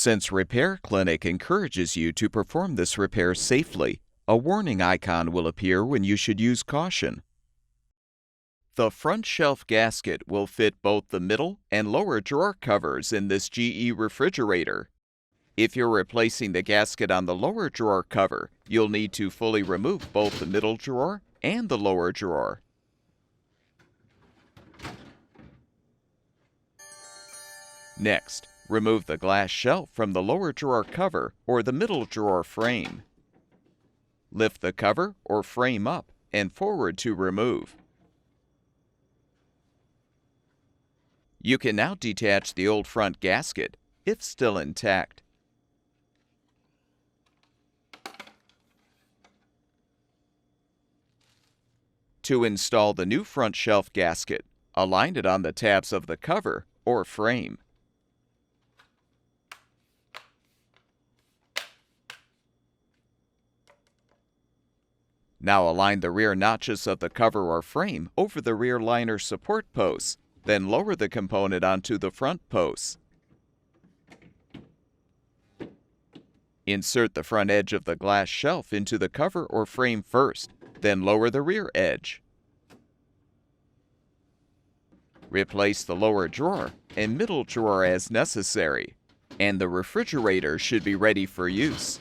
Since Repair Clinic encourages you to perform this repair safely, a warning icon will appear when you should use caution. The front shelf gasket will fit both the middle and lower drawer covers in this GE refrigerator. If you're replacing the gasket on the lower drawer cover, you'll need to fully remove both the middle drawer and the lower drawer. Next, remove the glass shelf from the lower drawer cover or the middle drawer frame. Lift the cover or frame up and forward to remove. You can now detach the old front gasket, if still intact. To install the new front shelf gasket, align it on the tabs of the cover or frame. Now align the rear notches of the cover or frame over the rear liner support posts, then lower the component onto the front posts. Insert the front edge of the glass shelf into the cover or frame first, then lower the rear edge. Replace the lower drawer and middle drawer as necessary, and the refrigerator should be ready for use.